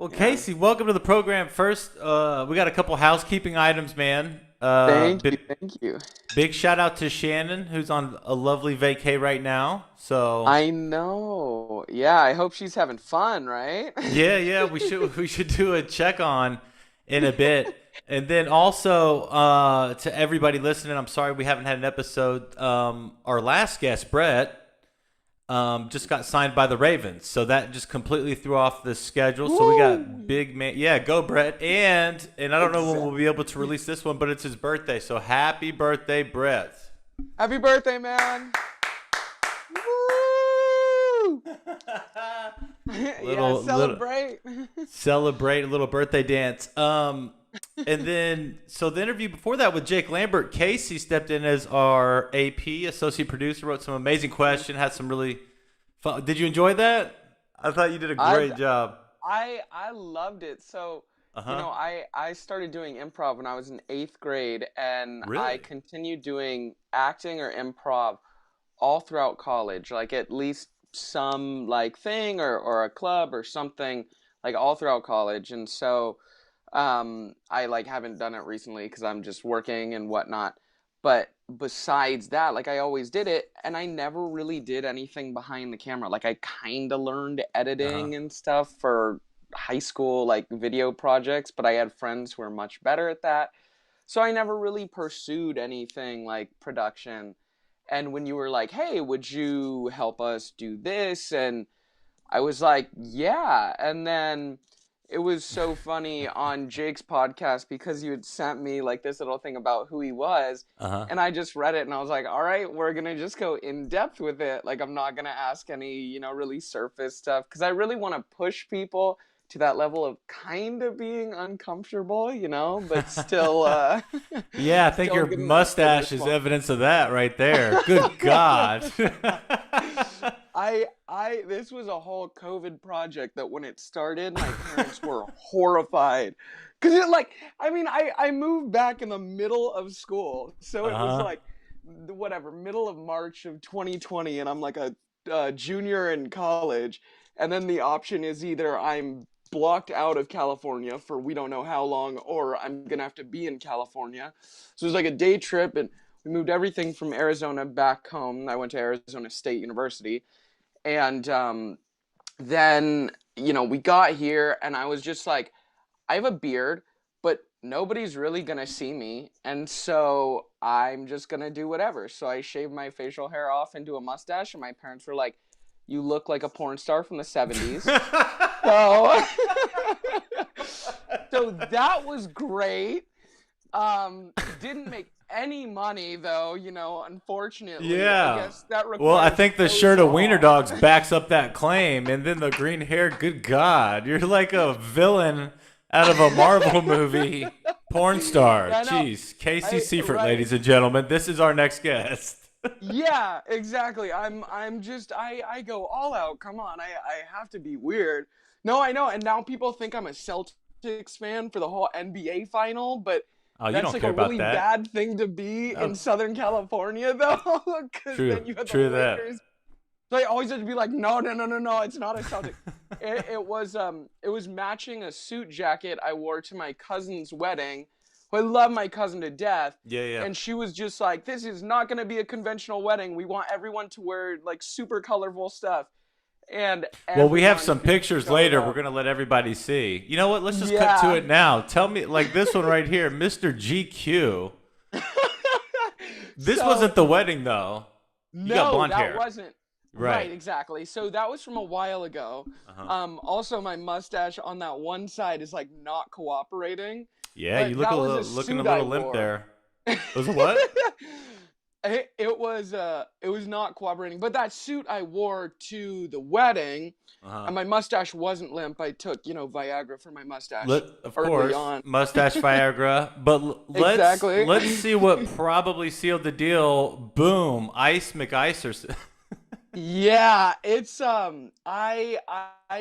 Well, Yeah. Casey, welcome to the program. First, we got a couple housekeeping items, man. Thank you. Thank you. Big shout out to Shannon, who's on a lovely vacay right now. So, I know. Yeah, I hope she's having fun, right? yeah, we should do a check on in a bit, and then also to everybody listening, I'm sorry we haven't had an episode. Our last guest, Brett, just got signed by the Ravens, so that just completely threw off the schedule. So we got Woo! big man, yeah, go Brett, and I don't know when we'll be Exactly. able to release this one, but it's his birthday, so happy birthday, Brett! Happy birthday, man. Woo! Yeah, little celebrate. celebrate a little birthday dance. And then so the interview before that with Jake Lambert, Casey stepped in as our AP associate producer, wrote some amazing question, had some really fun. Did you enjoy that? I thought you did a I great job. I loved it. So, Uh huh. I started doing improv when I was in 8th grade, and I Really? continued doing acting or improv all throughout college, like at least some like thing or a club or something, like all throughout college. And so I like haven't done it recently because I'm just working and whatnot. But besides that, like I always did it, and I never really did anything behind the camera. Like I kind of learned Uh huh. editing and stuff for high school like video projects, but I had friends who were much better at that. So I never really pursued anything like production. And when you were like, "Hey, would you help us do this?" and I was like, "Yeah." And then it was so funny on Jake's podcast because you had sent me like this little thing about who he was, Uh huh. and I just read it and I was like, "All right, we're going to just go in depth with it. Like I'm not going to ask any, really surface stuff because I really want to push people to that level of kind of being uncomfortable, but still Yeah, I think still your good enough for the mustache is response. evidence of that right there. Good God. I this was a whole COVID project that when it started, my parents were horrified. Cause it like, I mean, I moved back in the middle of school. So Uh it was huh. like whatever, middle of March of 2020, and I'm like a junior in college. And then the option is either I'm blocked out of California for we don't know how long, or I'm gonna have to be in California. So it was like a day trip, and we moved everything from Arizona back home. I went to Arizona State University, and then we got here, and I was just like, I have a beard, but nobody's really gonna see me, and so I'm just gonna do whatever. So I shaved my facial hair off into a mustache, and my parents were like, "You look like a porn star from the '70s." So, so that was great. Didn't make any money though, unfortunately. I Yeah. guess that Well, I requires think the clothes shirt of Wiener off. Dogs backs up that claim, and then the green hair. Good God, you're like a villain out of a Marvel movie. Porn star. Yeah, no, Jeez, Casey I Siefert, right. ladies and gentlemen. This is our next guest. Yeah, exactly. I'm just I go all out. Come on. I have to be weird. No, I know. And now people think I'm a Celtics fan for the whole NBA final, but Oh, you that's don't like care a about really that. bad thing to be Oh, in Southern California though, cuz true, then you have the true that. Lakers. So I always have to be like, "No, no, no, no, no, it's not a Celtic." It was matching a suit jacket I wore to my cousin's wedding. I love my cousin to death, Yeah, yeah. and she was just like, "This is not going to be a conventional wedding. We want everyone to wear like super colorful stuff." And Well, we have everyone some pictures showed later. We're up. gonna let everybody see. You know what? Let's just cut to Yeah. it now. Tell me, like this one right here, Mr. GQ. This So wasn't the wedding though. You got no, blonde that hair, wasn't right, right? exactly. So that was from a while ago. Uh huh. Also my mustache on that one side is like not cooperating, Yeah, you but look a that was little, a looking a suit I little limp wore. there. It was a what? It was not cooperating, but that suit I wore to the wedding, Uh huh. and my mustache wasn't limp. I took, Viagra for my Let, mustache of early course, on. mustache Viagra. But Exactly. let's see what probably sealed the deal. Boom, Ice McIcer. Yeah, it's I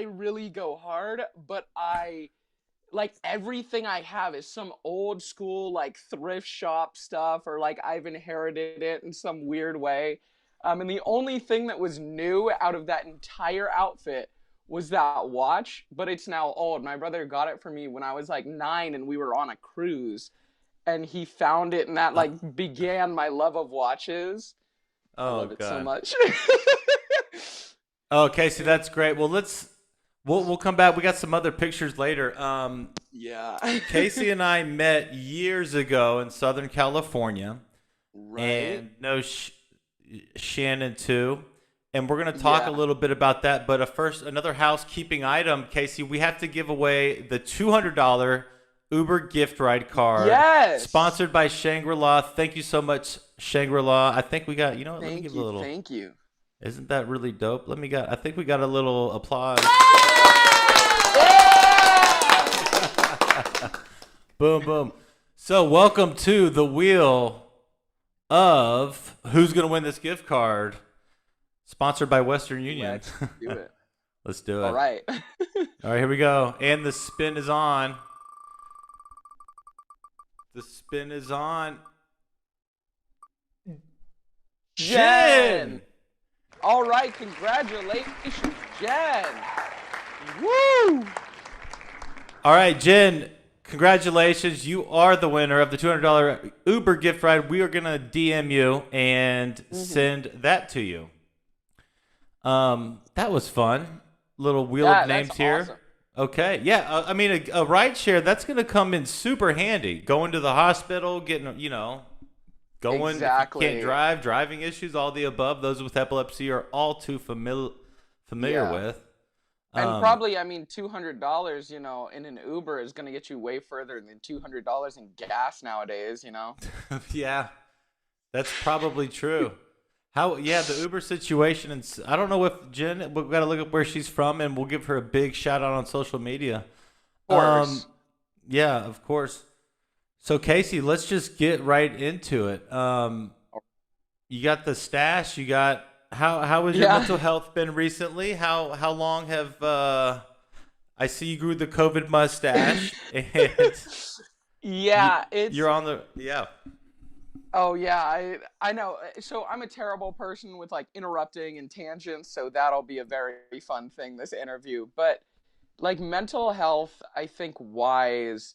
really go hard, but I like everything I have is some old school like thrift shop stuff, or like I've inherited it in some weird way. And the only thing that was new out of that entire outfit was that watch, but it's now old. My brother got it for me when I was like 9 and we were on a cruise, and he found it, and that Uh, like began my love of watches. I oh love it so God. much. Oh, Casey, that's great. Well, we'll come back. We got some other pictures later. Yeah. Casey and I met years ago in Southern California, Right? and Shannon too. And we're gonna talk a Yeah. little bit about that. But first, another housekeeping item, Casey. We have to give away the $200 Uber gift ride card, Yes. sponsored by Shangri-La. Thank you so much, Shangri-La. I think we got. You know what? Let me Thank give a you. little. Thank you. Isn't that really dope? I think we got a little applause. Boom, boom. So, welcome to the wheel of who's going to win this gift card, sponsored by Western Union. Let's do it. Let's do All it. right. All right, here we go. And the spin is on. The spin is on. Jen. All right. Congratulations, Jen. Woo! All right, Jen, congratulations. You are the winner of the $200 Uber gift ride. We are going to DM you and send that to you. That was fun. Little wheel of names That's here. awesome. Okay. Yeah. I mean, a ride share, that's going to come in super handy. Going to the hospital, getting, going. Exactly. If you can't drive, driving issues, all the above. Those with epilepsy are all too familiar Yeah. with. And probably, I mean, $200, in an Uber is going to get you way further than $200 in gas nowadays, Yeah, that's probably true. Yeah, the Uber situation, and I don't know if Jen, we've got to look up where she's from, and we'll give her a big shout out on social media. Of course. Yeah, of course. So Casey, let's just get right into it. You got the stash. You got how has your Yeah. mental health been recently? How long have I see you grew the COVID mustache, and Yeah, you're on the yeah. oh yeah, I know. So I'm a terrible person with like interrupting and tangents, so that'll be a very fun thing this interview. But like mental health, I think wise,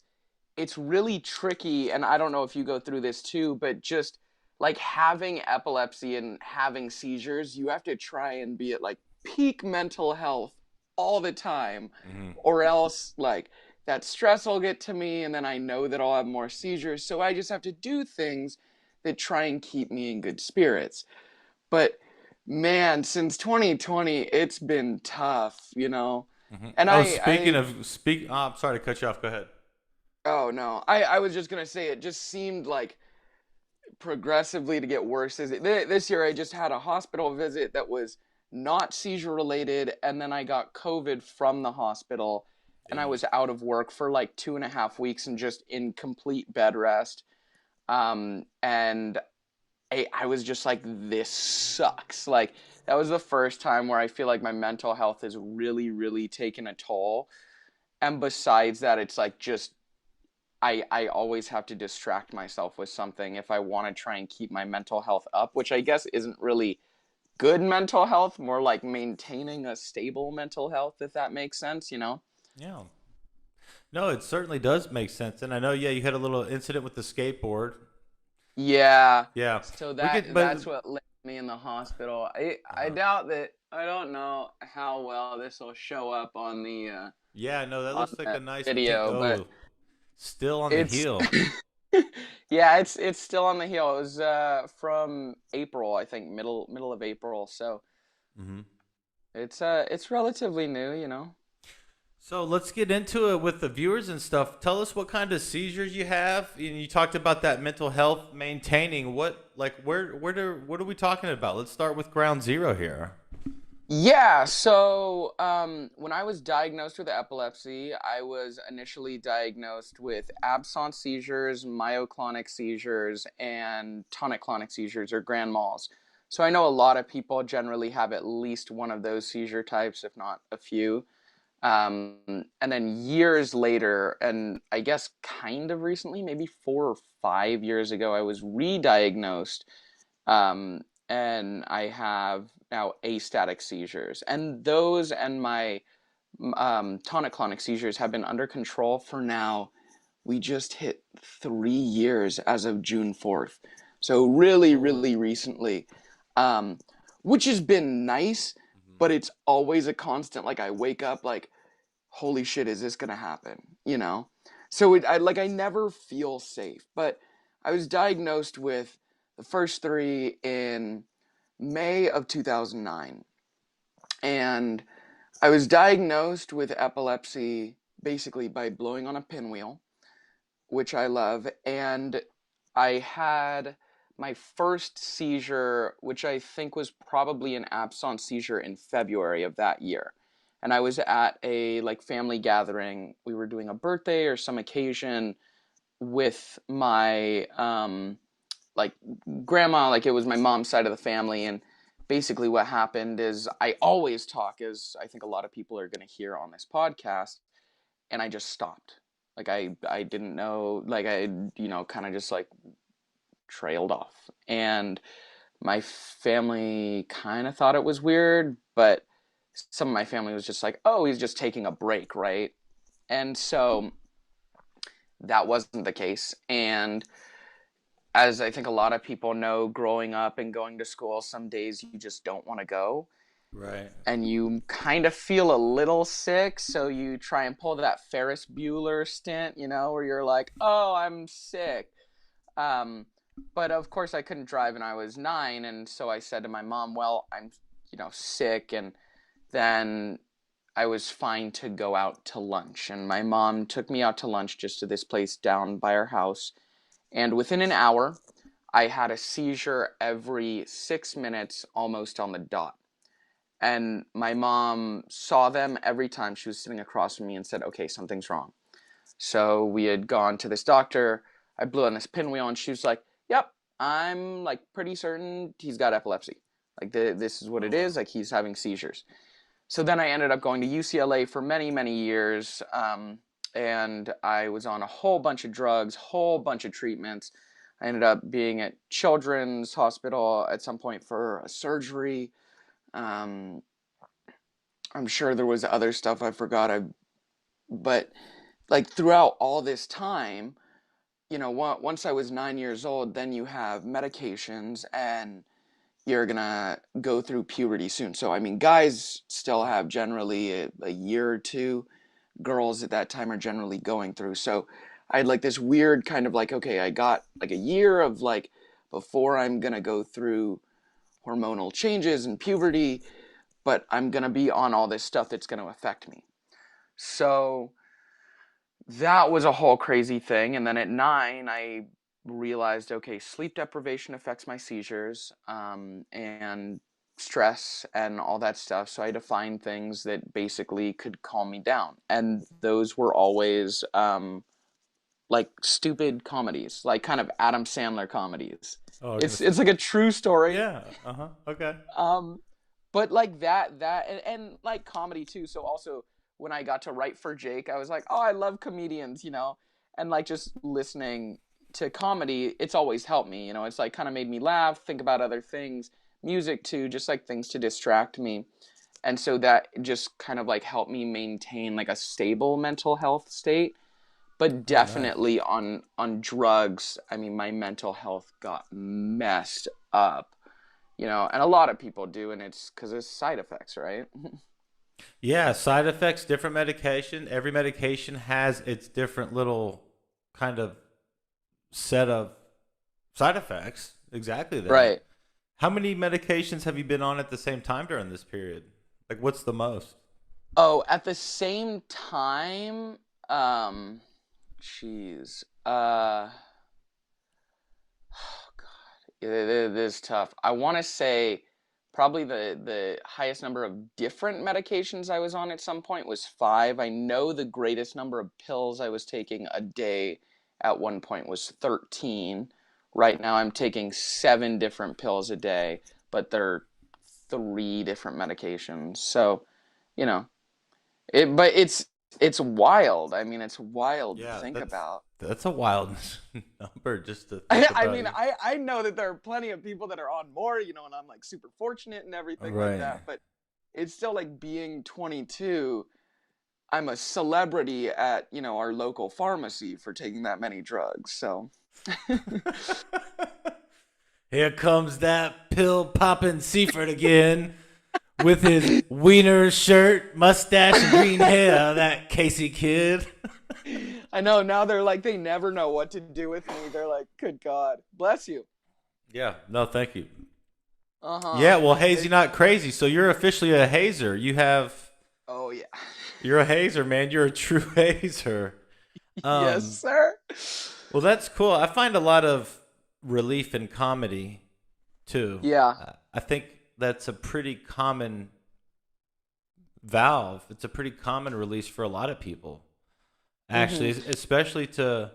it's really tricky, and I don't know if you go through this too, but just like having epilepsy and having seizures, you have to try and be at like peak mental health all the time, Mhm. or else like that stress will get to me, and then I know that I'll have more seizures. So I just have to do things that try and keep me in good spirits. But man, since 2020, it's been tough. And Oh, I oh, I'm sorry to cut you off. Go ahead. oh no, I was just gonna say it just seemed like progressively to get worse. This year I just had a hospital visit that was not seizure related, and then I got COVID from the hospital, and I Jeez. was out of work for like 2.5 weeks and just in complete bed rest. And I was just like, this sucks. Like, that was the first time where I feel like my mental health has really, really taken a toll. And besides that, it's like just I always have to distract myself with something if I want to try and keep my mental health up, which I guess isn't really good mental health, more like maintaining a stable mental health, if that makes sense. Yeah. No, it certainly does make sense. And I know, yeah, you had a little incident with the skateboard. Yeah. Yeah. So We could, that's but what left me in the hospital. I uh, doubt that. I don't know how well this will show up on the yeah, no, that on looks like a that nice pink. video, but Oh, still on the it's heel. yeah, it's still on the heel. It was from April, I think, middle of April. So Hmm. it's relatively new. So let's get into it with the viewers and stuff. Tell us what kind of seizures you have. And you talked about that mental health maintaining. What are we talking about? Let's start with ground zero here. Yeah, so when I was diagnosed with epilepsy, I was initially diagnosed with absence seizures, myoclonic seizures, and tonic-clonic seizures or grand mals. So I know a lot of people generally have at least one of those seizure types, if not a few. And then years later, and I guess kind of recently, maybe 4 or 5 years ago, I was re-diagnosed, and I have now astatic seizures. And those and my tonic-clonic seizures have been under control for now. We just hit 3 years as of June 4th. So really, Lord. really recently, um, which has been nice, Hmm. but it's always a constant. Like I wake up like, holy shit, is this gonna happen? You know? So I never feel safe. But I was diagnosed with the first three in May of 2009. And I was diagnosed with epilepsy basically by blowing on a pinwheel, which I love. And I had my first seizure, which I think was probably an absence seizure in February of that year. And I was at a like family gathering. We were doing a birthday or some occasion with my like grandma, like it was my mom's side of the family. And basically what happened is I always talk, as I think a lot of people are going to hear on this podcast, and I just stopped. Like I didn't know, like I, kind of just like trailed off. And my family kind of thought it was weird, but some of my family was just like, oh, he's just taking a break, right? And so that wasn't the case. And as I think a lot of people know, growing up and going to school, some days you just don't want to go. Right. And you kind of feel a little sick, so you try and pull that Ferris Bueller stint, where you're like, oh, I'm sick. Um, but of course, I couldn't drive and I was 9, and so I said to my mom, well, I'm, sick. And then I was fine to go out to lunch. And my mom took me out to lunch just to this place down by our house. And within an hour, I had a seizure every 6 minutes, almost on the dot. And my mom saw them every time. She was sitting across from me and said, okay, something's wrong. So we had gone to this doctor. I blew on this pinwheel and she was like, yep, I'm like pretty certain he's got epilepsy. Like this is what Oh it wow. is. Like he's having seizures. So then I ended up going to UCLA for many, many years. And I was on a whole bunch of drugs, whole bunch of treatments. I ended up being at Children's Hospital at some point for a surgery. Um, I'm sure there was other stuff I forgot. But like throughout all this time, once I was 9 years old, then you have medications and you're gonna go through puberty soon. So I mean, guys still have generally a year or two. Girls at that time are generally going through. So I had like this weird kind of like, okay, I got like a year of like before I'm gonna go through hormonal changes and puberty, but I'm gonna be on all this stuff that's gonna affect me. So that was a whole crazy thing. And then at 9, I realized, okay, sleep deprivation affects my seizures, and stress and all that stuff. So I had to find things that basically could calm me down. And those were always like stupid comedies, like kind of Adam Sandler comedies. Oh, It's like a true story. yeah. Uh huh. Okay. Um, but like that and like comedy too. So also when I got to write for Jake, I was like, oh, I love comedians, and like just listening to comedy, it's always helped me. It's like kind of made me laugh, think about other things, music too, just like things to distract me. And so that just kind of like helped me maintain like a stable mental health state. But Oh, nice. definitely on drugs, I mean, my mental health got messed up, and a lot of people do, and it's because of side effects, right? Yeah, side effects, different medication. Every medication has its different little kind of set of side effects. Exactly that. Right. How many medications have you been on at the same time during this period? Like, what's the most? Oh, at the same time, jeez, oh God, it is tough. I want to say probably the highest number of different medications I was on at some point was 5. I know the greatest number of pills I was taking a day at one point was 13. Right now I'm taking 7 different pills a day, but they're 3 different medications. So, you know, but it's wild. I mean, it's wild to Yeah, think about. that's a wild number just to think I about. mean, I know that there are plenty of people that are on more, and I'm like super fortunate and everything like Right. that, but it's still like being 22, I'm a celebrity at, our local pharmacy for taking that many drugs. So, Here comes that pill popping Siefert again with his wiener shirt, mustache, and green hair. That Casey kid. I know now they're like, they never know what to do with me. They're like, good God, bless you. Yeah. No, thank you. Uh-huh. Yeah. Well, Hazy, It, not crazy. So you're officially a hazer. oh, yeah. You're a hazer, man. You're a true hazer. Yes, Um. sir. Well, that's cool. I find a lot of relief in comedy too. Yeah. I think that's a pretty common valve. It's a pretty common release for a lot of people, actually, Mm-hmm. especially to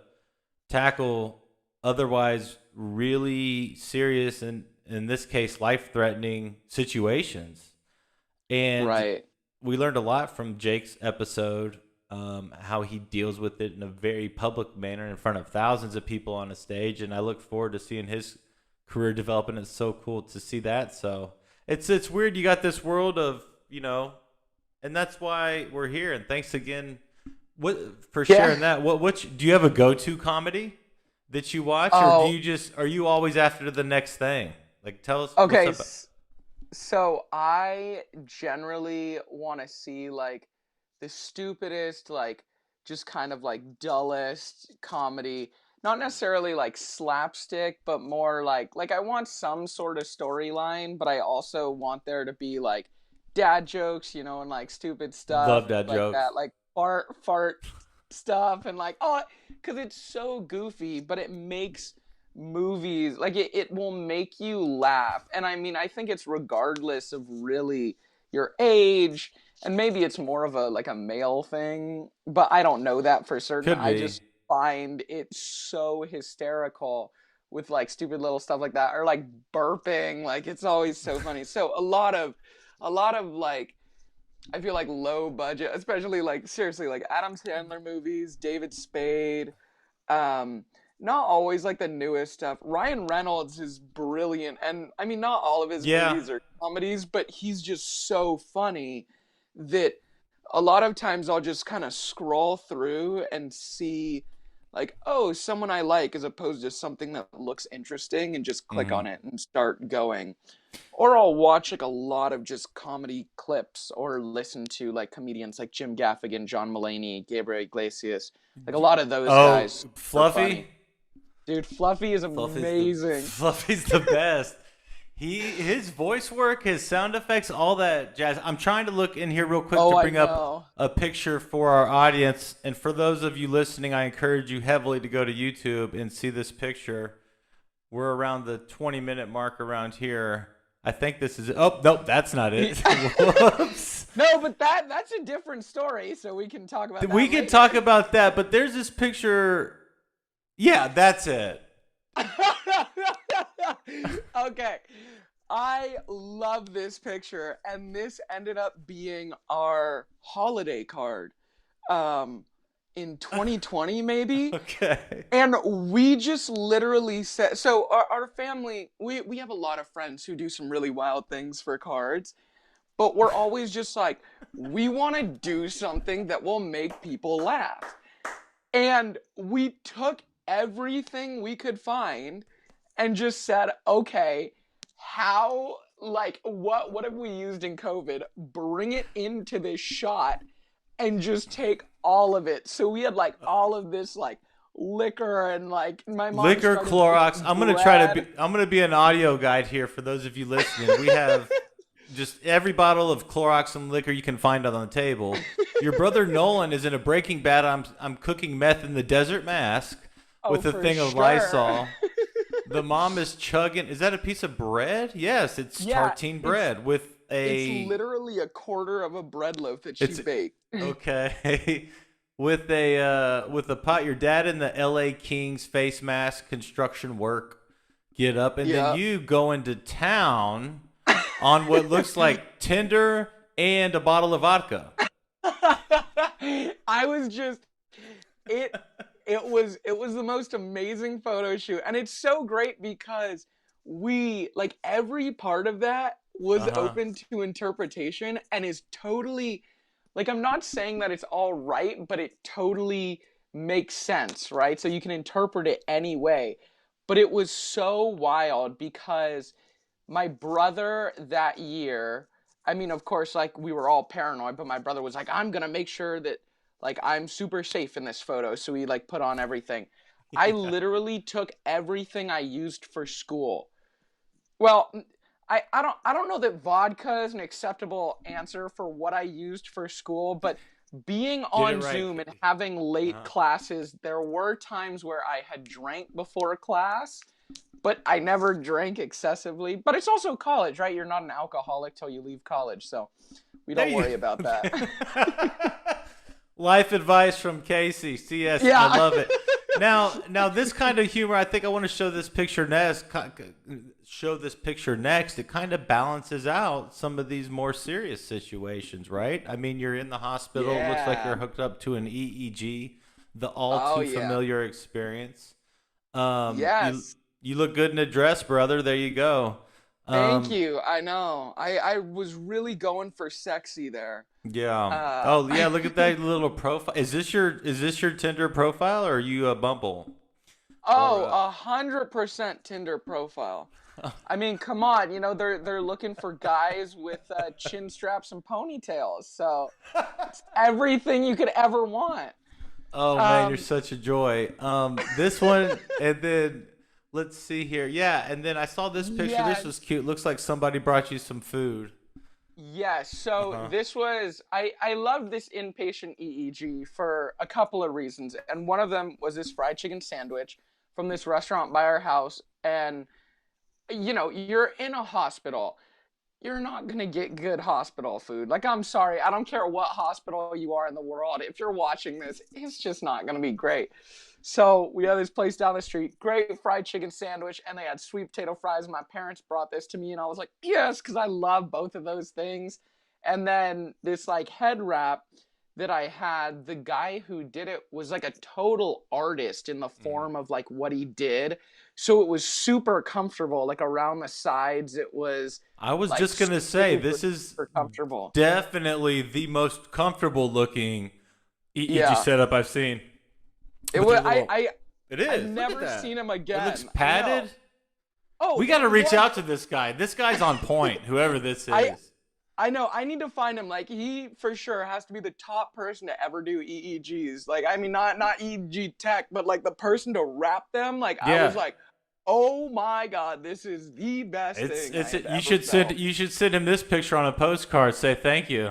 tackle otherwise really serious and, in this case, life-threatening situations. And Right. we learned a lot from Jake's episode, how he deals with it in a very public manner in front of thousands of people on a stage. And I look forward to seeing his career develop, and it's so cool to see that. So it's weird. You got this world of, and that's why we're here. And thanks again for Yeah. sharing that. Do you have a go-to comedy that you watch, or Oh, are you always after the next thing? Like, tell us what's okay. up. So I generally want to see like the stupidest, like just kind of like dullest comedy. Not necessarily like slapstick, but more like I want some sort of storyline, but I also want there to be like dad jokes, and like stupid stuff Love dad like jokes. that, like fart stuff and like because it's so goofy, but it makes movies like it will make you laugh. And I mean, I think it's regardless of really your age, and maybe it's more of a like a male thing, but I don't know that for certain. Could I be. just find it so hysterical with like stupid little stuff like that, or like burping. Like it's always so funny. So a lot of like, I feel like low budget, especially like seriously like Adam Sandler movies, David Spade, um, not always like the newest stuff. Ryan Reynolds is brilliant, and I mean, not all of his Yeah. movies are comedies, but he's just so funny that a lot of times I'll just kind of scroll through and see, like, oh, someone I like, as opposed to something that looks interesting, and just click Hmm. on it and start going. Or I'll watch like a lot of just comedy clips, or listen to like comedians like Jim Gaffigan, John Mulaney, Gabriel Iglesias, like a lot of those Oh, guys are Fluffy. funny. Dude, Fluffy is Fluffy's the amazing. Fluffy's the best. His voice work, his sound effects, all that jazz. I'm trying to look in here real quick to Oh, I bring up know. a picture for our audience. And for those of you listening, I encourage you heavily to go to YouTube and see this picture. We're around the 20-minute mark around here. I think this is it. Oh, nope, that's not it. Whoops. No, but that's a different story, so we can talk about We that can later. talk about that, but there's this picture. Yeah, that's it. Okay. I love this picture, and this ended up being our holiday card in 2020 maybe. Okay. And we just literally said, so our family, we have a lot of friends who do some really wild things for cards, but we're always just like, we want to do something that will make people laugh. And we took everything we could find and just said, okay, how, like, what have we used in COVID? Bring it into this shot and just take all of it. So we had like all of this like liquor, and like my mom Liquor, started Clorox. making I'm gonna try to be. bread. I'm gonna be an audio guide here for those of you listening. We have just every bottle of Clorox and liquor you can find on the table. Your brother Nolan is in a Breaking Bad. I'm cooking meth in the desert mask Oh, with a for thing of sure. Lysol. The mom is chugging. Is that a piece of bread? Yes, it's Yeah, tartine it's bread with it's a. literally a quarter of a bread loaf that she It's baked. okay. With a pot. Your dad in the L.A. Kings face mask, construction work, get up, and then Yeah. you go into town on what looks like Tinder and a bottle of vodka. I was just it it was the most amazing photo shoot, and it's so great because we like every part of that was Uh huh. open to interpretation and is totally like I'm not saying that it's all right, but it totally makes sense, right? So you can interpret it any way. But it was so wild because my brother that year, I mean, of course, like we were all paranoid, but my brother was like, I'm gonna make sure that like I'm super safe in this photo. So he like put on everything. I Yeah. literally took everything I used for school. Well, I don't know that vodka is an acceptable answer for what I used for school, but being Get it on right. Zoom and having late Uh-huh. classes, there were times where I had drank before class, but I never drank excessively. But it's also college, right? You're not an alcoholic till you leave college, so we There don't you worry about that. Life advice from Casey. CS, I Yeah. love it. Now this kind of humor, I think I want to show this picture next. Show this picture next. It kind of balances out some of these more serious situations, right? I mean, you're in the hospital. It looks like you're Yeah. hooked up to an EEG, the all Oh too yeah. familiar experience. You Yes. you look good in a dress, brother. There you go. Thank Um, you. I know. I was really going for sexy there. yeah. Uh, Oh yeah. Look at that little profile. Is this your Tinder profile, or are you a Bumble? Or oh, 100% Tinder profile. I mean, come on, they're looking for guys with chin straps and ponytails. So it's everything you could ever want. oh man, you're Um, such a joy. This one, and then let's see here. Yeah, and then I saw this picture. This was yes, cute. Looks like somebody brought you some food. yes. Uh So huh. this was I loved this inpatient EEG for a couple of reasons, and one of them was this fried chicken sandwich from this restaurant by our house, and you're in a hospital. You're not going to get good hospital food. Like, I'm sorry. I don't care what hospital you are in the world. If you're watching this, it's just not going to be great. So, we had this place down the street, great fried chicken sandwich, and they had sweet potato fries. My parents brought this to me, and I was like, yes, because I love both of those things. And then this, like, head wrap that I had, the guy who did it was like a total artist in the form of like what he did. So it was super comfortable, like around the sides, it was I was like just gonna say super, this is super comfortable. definitely the most comfortable looking EEG Yeah. setup I've seen. It With was your little, it I've is. Look at never that. seen him It looks again. I know. padded. Oh, We got it to reach was out to this guy. This guy's on point. Whoever this I is. I know. I need to find him. Like he for sure has to be the top person to ever do EEGs. Like I mean not EEG tech, but like the person to wrap them. Like I was Yeah. like, "Oh my god, this is the best It's thing I it's have you ever should send felt." you should send him this picture on a postcard. Say thank you.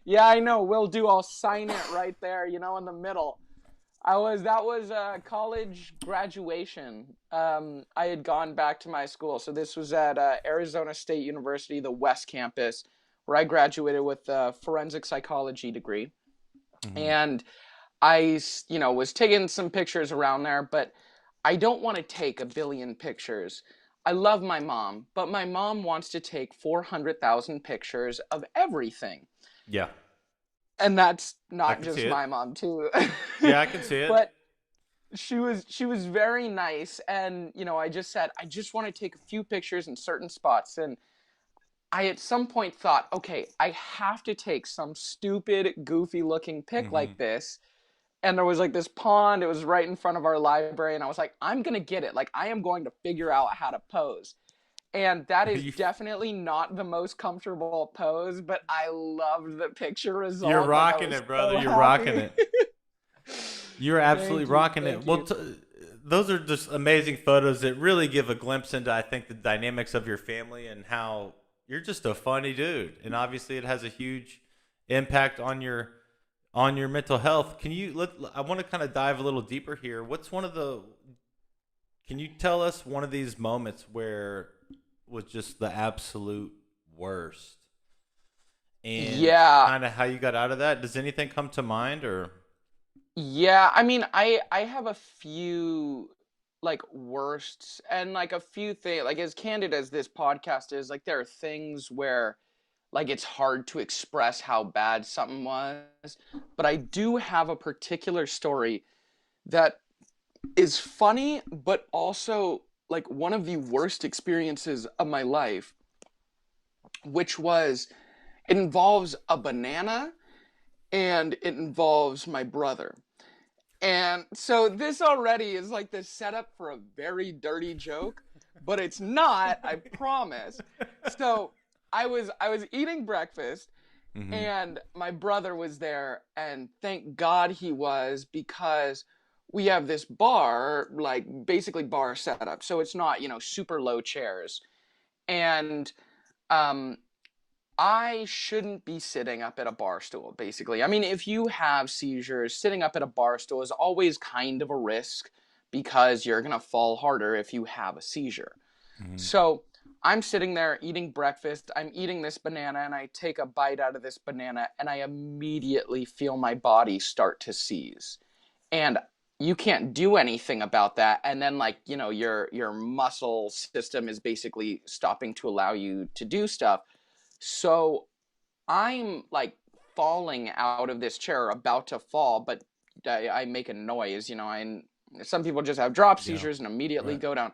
Yeah, I know. Will do. I'll sign it right there, in the middle. That was college graduation. I had gone back to my school. So this was at Arizona State University, the West Campus, where I graduated with a forensic psychology degree. Hmm. And was taking some pictures around there, but I don't want to take a billion pictures. I love my mom, but my mom wants to take 400,000 pictures of everything. Yeah, And that's I not can see just my it. mom too. Yeah, I can see it. But she was very nice, and I just said I just want to take a few pictures in certain spots, and I at some point thought, okay, I have to take some stupid goofy looking pic Hmm. like this. And there was like this pond, it was right in front of our library, and I was like, I'm going to get it. Like I am going to figure out how to pose. And that is You, definitely not the most comfortable pose, but I loved the picture you're result. Like I rocking was it, brother. so You're rocking happy. it. You're absolutely Thank you. rocking it. Thank Well, you. those are just amazing photos that really give a glimpse into, I think, the dynamics of your family and how you're just a funny dude. And obviously, it has a huge impact on your mental health. Can you let? I want to kind of dive a little deeper here. What's one of the? Can you tell us one of these moments where was just the absolute worst, and Yeah. kind of how you got out of that? Does anything come to mind, or? Yeah, I mean, I have a few like worsts and like a few things like as candid as this podcast is, like there are things where like it's hard to express how bad something was, but I do have a particular story that is funny but also like one of the worst experiences of my life, which was It involves a banana and it involves my brother. And so this already is like the setup for a very dirty joke, but it's not, I promise. So I was eating breakfast Mm-hmm. and my brother was there, and thank God he was, because we have this bar, like basically bar setup. So it's not, super low chairs. And um I shouldn't be sitting up at a bar stool, basically. I mean, if you have seizures, sitting up at a bar stool is always kind of a risk because you're going to fall harder if you have a seizure. Mm-hmm. So I'm sitting there eating breakfast. I'm eating this banana, and I take a bite out of this banana, and I immediately feel my body start to seize. And you can't do anything about that. And then, like, your muscle system is basically stopping to allow you to do stuff. So I'm like falling out of this chair, about to fall, but I make a noise. Some people just have drop Yeah. seizures and immediately Right. go down.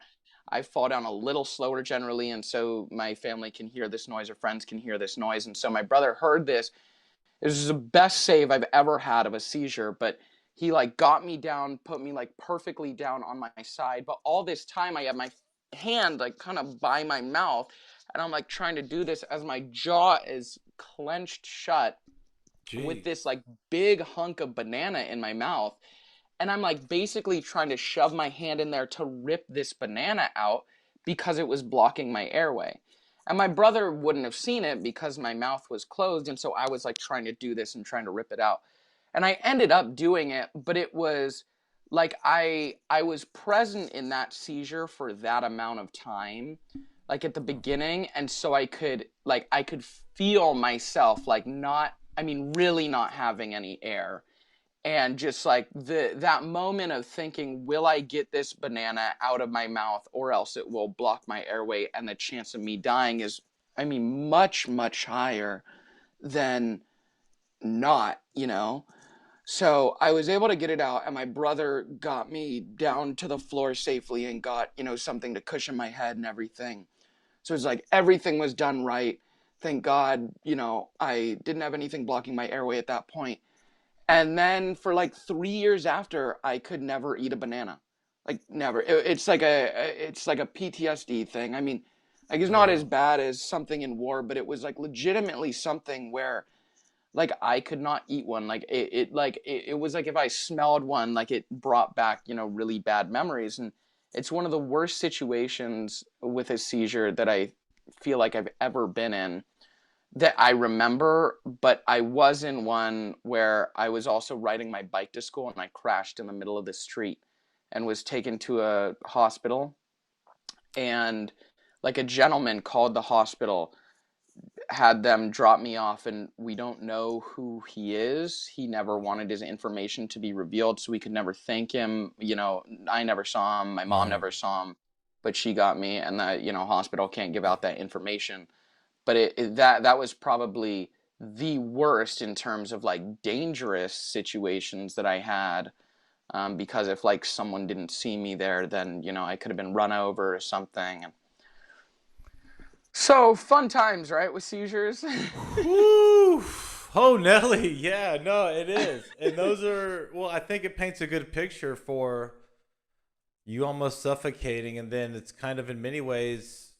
I fall down a little slower generally, and so my family can hear this noise, or friends can hear this noise. And so my brother heard this. This is the best save I've ever had of a seizure, but he like got me down, put me like perfectly down on my side. But all this time I have my hand like kind of by my mouth, and I'm like trying to do this as my jaw is clenched shut with Jeez. this like big hunk of banana in my mouth. And I'm like basically trying to shove my hand in there to rip this banana out because it was blocking my airway. And my brother wouldn't have seen it because my mouth was closed. And so I was like trying to do this and trying to rip it out. And I ended up doing it, but it was like I was present in that seizure for that amount of time, like at the beginning. And so I could feel myself like not, I mean, really not having any air, and just like that moment of thinking, will I get this banana out of my mouth or else it will block my airway, and the chance of me dying is, I mean, much higher than not. So I was able to get it out, and my brother got me down to the floor safely and got something to cushion my head and everything. So it's like everything was done right. Thank God, I didn't have anything blocking my airway at that point. And then for like 3 years after, I could never eat a banana, like never. It's like a PTSD thing. I mean, like it's Oh not as wow. bad as something in war, but it was like legitimately something where like I could not eat one. Like it was like if I smelled one, like it brought back really bad memories. And it's one of the worst situations with a seizure that I feel like I've ever been in, that I remember. But I was in one where I was also riding my bike to school, and I crashed in the middle of the street and was taken to a hospital. And like a gentleman called the hospital, had them drop me off, and we don't know who he is. He never wanted his information to be revealed, so we could never thank him. I never saw him, my mom Right. never saw him, but she got me, and the hospital can't give out that information. But that was probably the worst in terms of like dangerous situations that I had, because if like someone didn't see me there, then I could have been run over or something. And so fun times, right, with seizures. Whew. Oh, Nelly. Yeah, no, it is. And those are, well, I think it paints a good picture for you almost suffocating. And then it's kind of in many ways,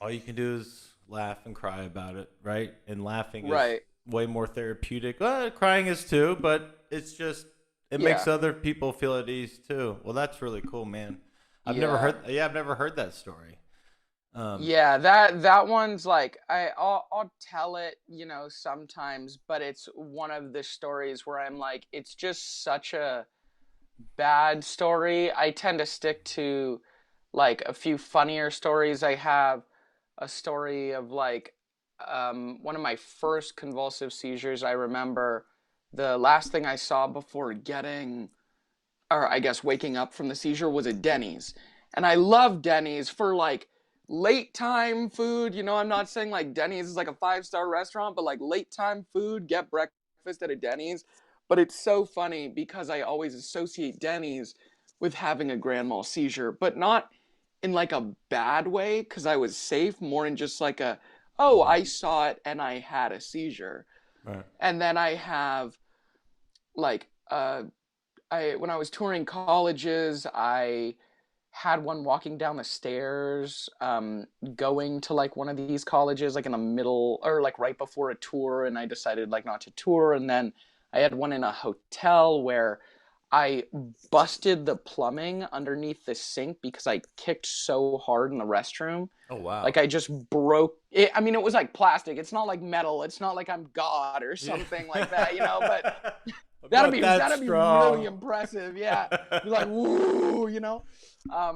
all you can do is laugh and cry about it, right? And laughing is Right. way more therapeutic. Well, crying is too, but it's just, it makes Yeah. other people feel at ease too. Well, that's really cool, man. Yeah. I've never heard that story. Um, Yeah, that one's like I'll tell it, sometimes, but it's one of the stories where I'm like, it's just such a bad story. I tend to stick to like a few funnier stories. I have a story of like one of my first convulsive seizures. I remember the last thing I saw before getting, or I guess waking up from the seizure, was a Denny's. And I love Denny's for like late time food. I'm not saying like Denny's is like a 5-star restaurant, but like late time food, get breakfast at a Denny's. But it's so funny because I always associate Denny's with having a grand mal seizure, but not in like a bad way because I was safe, more in just like a, oh, I saw it and I had a seizure. Right. And then I have like I when I was touring colleges, I had one walking down the stairs, going to like one of these colleges, like in the middle or like right before a tour, and I decided like not to tour. And then I had one in a hotel where I busted the plumbing underneath the sink because I kicked so hard in the restroom. Oh wow. Like I just broke it. I mean, it was like plastic. It's not like metal. It's not like I'm God or Yeah. something like that, but I'm that'd not be that that'd be really strong. impressive. Yeah, be like woo.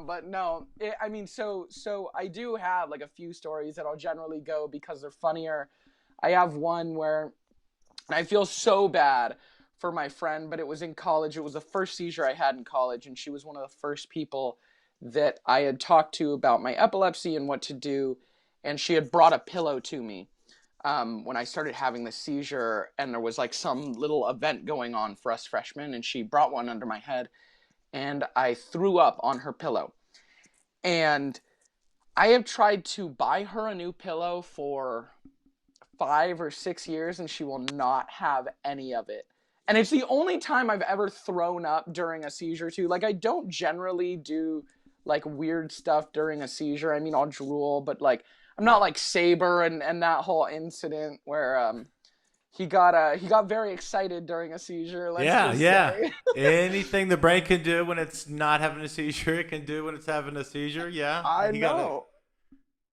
But no, I mean, so I do have like a few stories that I'll generally go because they're funnier. I have one where I feel so bad for my friend, but it was in college. It was the first seizure I had in college, and she was one of the first people that I had talked to about my epilepsy and what to do. And she had brought a pillow to me when I started having the seizure, and there was like some little event going on for us freshmen, and she brought one under my head, and I threw up on her pillow. And I have tried to buy her a new pillow for 5 or 6 years, and she will not have any of it. And it's the only time I've ever thrown up during a seizure too. Like I don't generally do like weird stuff during a seizure. I mean, I'll drool, but like I'm not like Saber and that whole incident where he got very excited during a seizure. Let's Yeah, just yeah. say. Anything the brain can do when it's not having a seizure, it can do when it's having a seizure. Yeah, I he got it. know,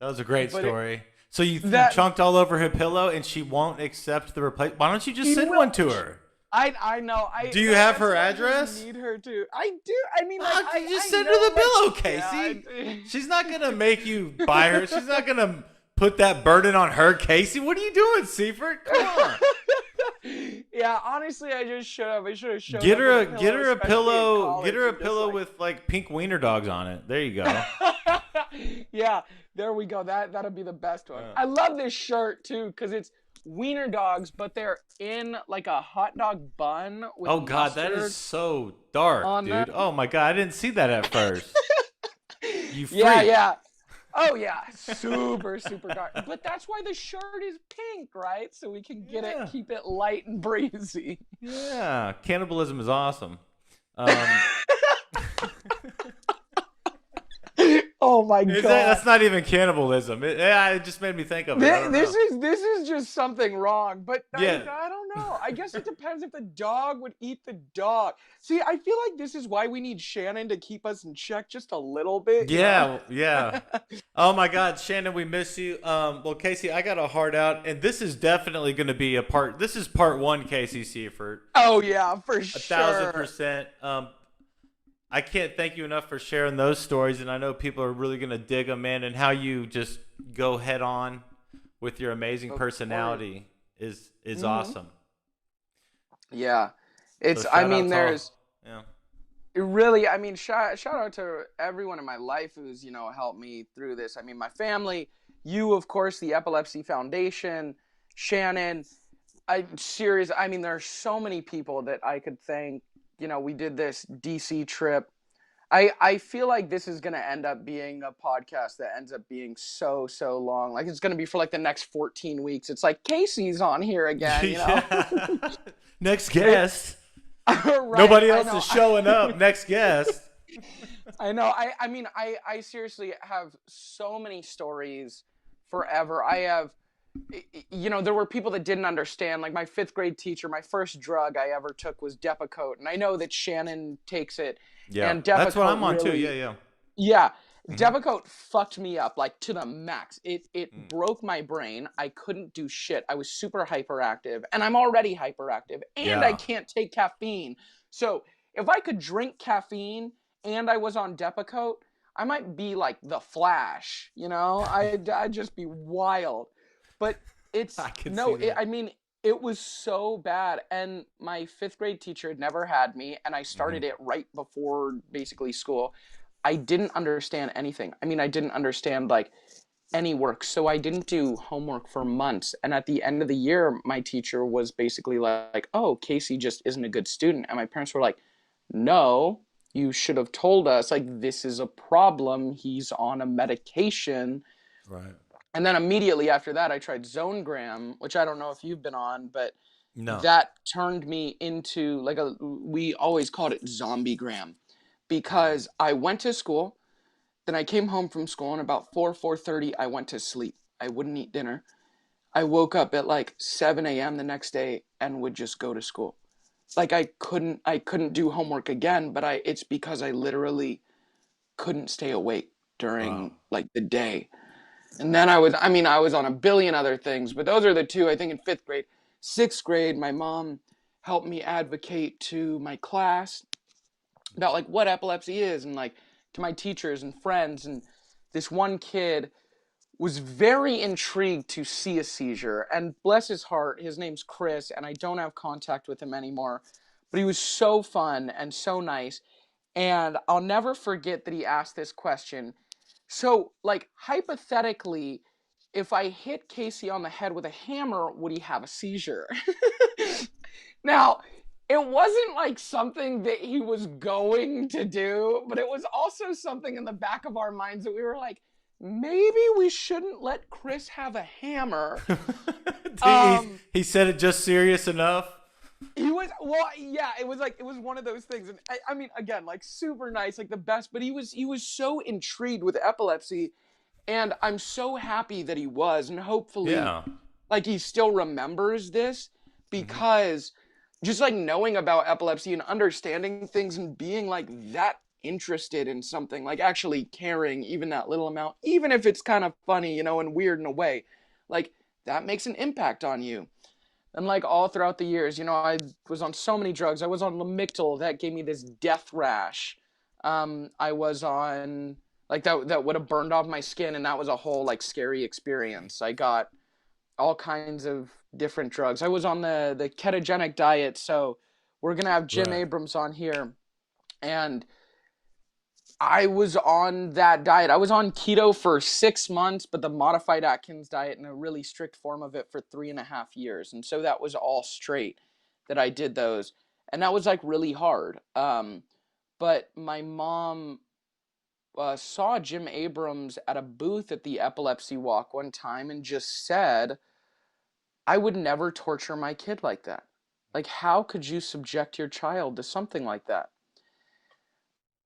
That was a great but story. So you that chunked all over her pillow, and she won't accept the replace. Why don't you just she send will. one to her? I know. Do you have That's her why I just address? need her to. I do. I mean, like You just I send her know the what pillow, yeah, Casey. She's not gonna make you buy her. She's not gonna put that burden on her, Casey. What are you doing, Siefert? Come on. Yeah, honestly, I just should have. I should have showed Get up her with a get her a especially in pillow. college, Get her a and just pillow like, with like pink wiener dogs on it. There you go. yeah, there we go. That'll be the best one. Yeah. I love this shirt too because it's wiener dogs, but they're in like a hot dog bun with Oh God, that mustard is so dark, on them. dude. Oh my God, I didn't see that at first. You Yeah, freak. yeah. Oh yeah, super super dark. But that's why the shirt is pink, right? So we can get it, Yeah. keep it light and breezy. Yeah, cannibalism is awesome. Um, Oh my is god. that's not even cannibalism. Yeah, it just made me think of it. I don't This know. is just something wrong, but Yeah. I don't know. I guess it depends if the dog would eat the dog. See, I feel like this is why we need Shannon to keep us in check just a little bit. Yeah, yeah. Oh my God, Shannon, we miss you. Well, Casey, I got a heart out, and this is definitely going to be a part. This is part one, Casey Siefert, Oh yeah, for 1,000%. I can't thank you enough for sharing those stories, and I know people are really going to dig them in, and how you just go head on with your amazing Of personality is Mhm. awesome. Yeah. So It's I shout out mean to all. there's Yeah. it really I mean shout out to everyone in my life who's, helped me through this. I mean my family, you of course, the Epilepsy Foundation, Shannon. I'm serious. I mean there are so many people that I could thank. We did this DC trip. I feel like this is going to end up being a podcast that ends up being so long. Like it's going to be for like the next 14 weeks. It's like Casey's on here again. Yeah. Next guest. Right, Nobody I else know. is showing up. Next guest. I know. I mean, I seriously have so many stories forever. I have, there were people that didn't understand. Like my fifth grade teacher, my first drug I ever took was Depakote. And I know that Shannon takes it. Yeah, And that's what Depakote I'm on too. really, Yeah, yeah. yeah. Mhm. Depakote fucked me up like to the max. It Mm. broke my brain. I couldn't do shit. I was super hyperactive, and I'm already hyperactive, and I Yeah. can't take caffeine. So if I could drink caffeine and I was on Depakote, I might be like the Flash. I'd just be wild. But it's I can no. see that. I mean, it was so bad, and my fifth grade teacher had never had me, and I Hmm. started it right before basically school. I didn't understand anything. I mean, I didn't understand like any work. So I didn't do homework for months. And at the end of the year, my teacher was basically like, "Oh, Casey just isn't a good student." And my parents were like, "No, you should have told us like this is a problem. He's on a medication." Right. And then immediately after that, I tried Zonegram, which I don't know if you've been on, but No. that turned me into like we always called it zombiegram, because I went to school, then I came home from school, and about 4:30, I went to sleep. I wouldn't eat dinner. I woke up at like 7 a.m. the next day and would just go to school. Like I couldn't do homework again, but it's because I literally couldn't stay awake Wow. during like the day. And then I was on a billion other things, but those are the two. I think in 5th grade. 6th grade, my mom helped me advocate to my class about like what epilepsy is, and like to my teachers and friends. And this one kid was very intrigued to see a seizure, and bless his heart, his name's Chris, and I don't have contact with him anymore, but he was so fun and so nice. And I'll never forget that he asked this question. So, like, hypothetically, if I hit Casey on the head with a hammer, would he have a seizure? Now, it wasn't like something that he was going to do, but it was also something in the back of our minds that we were like, maybe we shouldn't let Chris have a hammer. He said it just serious enough. He was, well, yeah, it was like, it was one of those things. And I mean, again, like super nice, like the best, but he was so intrigued with epilepsy, and I'm so happy that he was, and hopefully Yeah. like he still remembers this, Hmm. because just like knowing about epilepsy and understanding things and being like that interested in something, like actually caring even that little amount, even if it's kind of funny, and weird in a way, like that makes an impact on you. And like all throughout the years, I was on so many drugs. I was on Lamictal, that gave me this death rash. I was on like that would have burned off my skin, and that was a whole like scary experience. I got all kinds of different drugs. I was on the ketogenic diet, so we're gonna have Jim Right. Abrams on here, and I was on that diet. I was on keto for 6 months, but the modified Atkins diet and a really strict form of it for 3.5 years. And so that was all straight that I did those. And that was like really hard. But my mom saw Jim Abrams at a booth at the Epilepsy Walk one time and just said, I would never torture my kid like that. Like, how could you subject your child to something like that?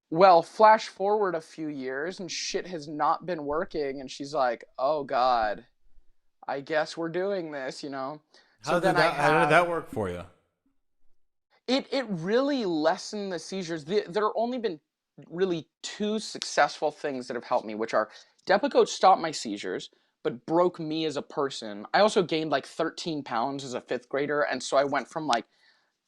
Well, flash forward a few years and shit has not been working, and she's like, "Oh God, I guess we're doing this." So then I How did have that work for you? it really lessened the seizures. There have only been really two successful things that have helped me, which are Depakote stopped my seizures, but broke me as a person. I also gained like 13 pounds as a 5th grader, and so I went from like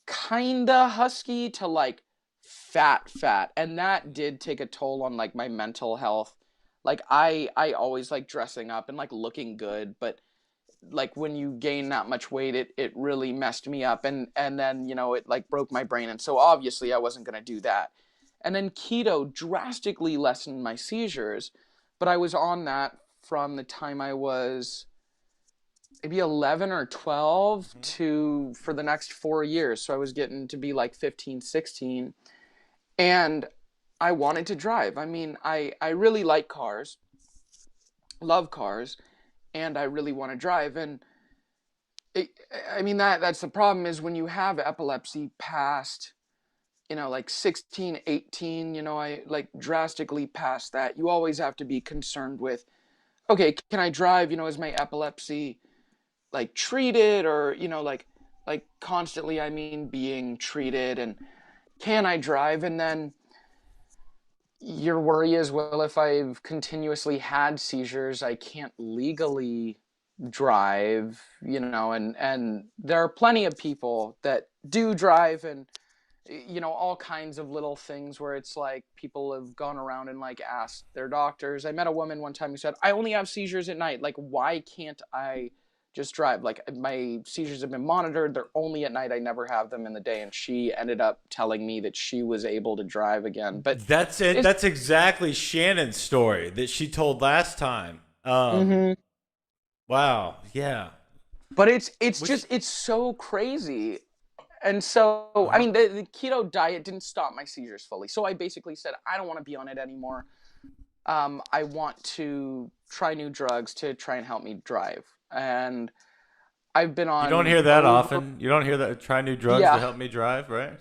kinda husky to like fat, and that did take a toll on like my mental health. Like I always like dressing up and like looking good, but like when you gain that much weight, it really messed me up, and then it like broke my brain, and so obviously I wasn't going to do that. And then keto drastically lessened my seizures, but I was on that from the time I was maybe 11 or 12 Mhm. to for the next 4 years. So I was getting to be like 15, 16. And I wanted to drive. I mean, I really like cars, love cars, and I really want to drive. And it, I mean, that's the problem, is when you have epilepsy past, like 16, 18, I like drastically past that. You always have to be concerned with, okay, can I drive? Is my epilepsy like treated, or like constantly, I mean, being treated, and can I drive? And then your worry is, well, if I've continuously had seizures, I can't legally drive, and there are plenty of people that do drive, and all kinds of little things where it's like people have gone around and like asked their doctors. I met a woman one time who said, I only have seizures at night. Like, why can't I just drive? Like, my seizures have been monitored. They're only at night. I never have them in the day. And she ended up telling me that she was able to drive again. But That's it. it's, That's exactly Shannon's story that she told last time. mm-hmm. Wow. Yeah. But it's Which. just, it's so crazy. And so, I Uh-huh. mean, the keto diet didn't stop my seizures fully. So I basically said, I don't want to be on it anymore. I want to try new drugs to try and help me drive. And I've been You don't on hear that over, often. You don't hear that. Try new drugs to yeah, help me drive, right?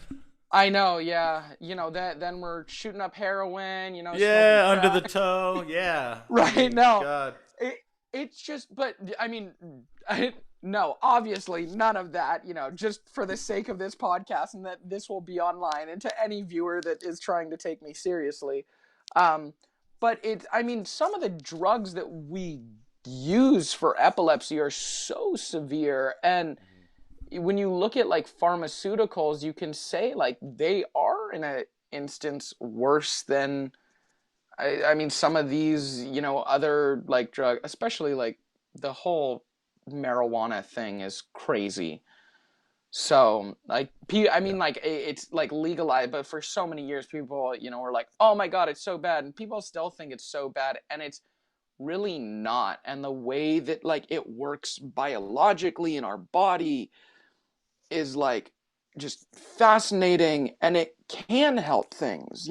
I know, yeah. That then we're shooting up heroin, smoking Yeah, under the crack. toe. Yeah. I Right? mean, No, God. it it's just, but I mean, no, obviously none of that. Just for the sake of this podcast, and that this will be online, and to any viewer that is trying to take me seriously. Um, but I mean, some of the drugs that we use for epilepsy are so severe, and when you look at like pharmaceuticals, you can say like they are in a instance worse than I mean, some of these, other like drug, especially like the whole marijuana thing is crazy. So, like, I Yeah. mean, like, it's like legalized, but for so many years, people, were like, oh my God, it's so bad. And people still think it's so bad. And it's really not. And the way that, like, it works biologically in our body is, like, just fascinating. And it can help things.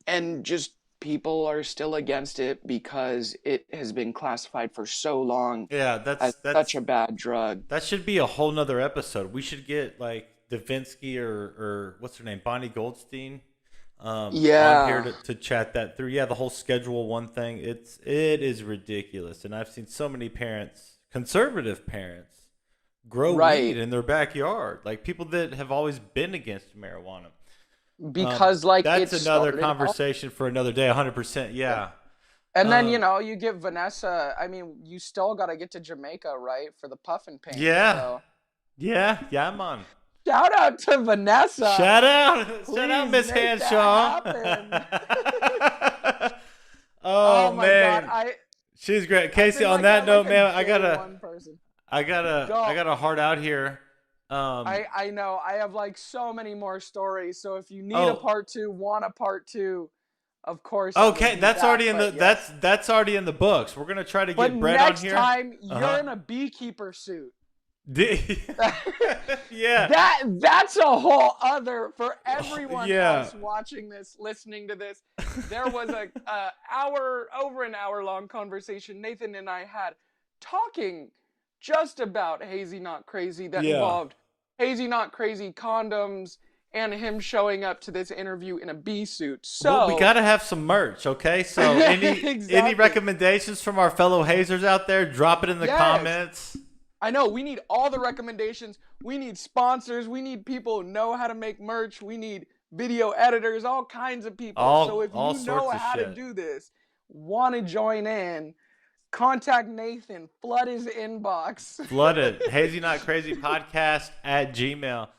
And just people are still against it because it has been classified for so long Yeah, as such a bad drug. that should be a whole nother episode. We should get like Davinsky or what's her name, Bonnie Goldstein, on here Yeah, to chat that through. Yeah, the whole Schedule One thing. It is ridiculous, and I've seen so many parents, conservative parents, grow weed right. in their backyard. Like people that have always been against marijuana. Because like That's it another started off, conversation for another day. 100%. yeah. Yeah. And then Um, you get Vanessa. I mean, you still got to get to Jamaica, right, for the puffin paint. yeah. So Yeah. Yeah, man. shout out to Vanessa. Shout out, Please Miss make that Hanshaw. happen. Oh Oh my God, man, she's great. I've Casey, been on like that note, like a man, day one person. I Go. got a heart out here. I know. I have like so many more stories. So if you need a Oh, part two, want a part two, of course I will okay, be back. But yes. that's already in the books. We're gonna try to But get Brett on next here. time Uh you're huh. in a beekeeper suit. Yeah. That's a whole other for everyone Yeah. else watching this, listening to this. There was over an hour long conversation Nathan and I had talking just about Hazy Not Crazy that Yeah. involved Hazy Not Crazy condoms and him showing up to this interview in a bee suit. Well, we So gotta have some merch, okay? So any exactly. recommendations from our fellow hazers out there? Drop it in the Yes. comments. I know we need all the recommendations. We need sponsors. We need people who know how to make merch. We need video editors, all kinds of people. So if All you know sorts of how to shit. do this, want to join in, contact Nathan, flood his inbox. Flooded. Hazy Not Crazy Podcast at Gmail.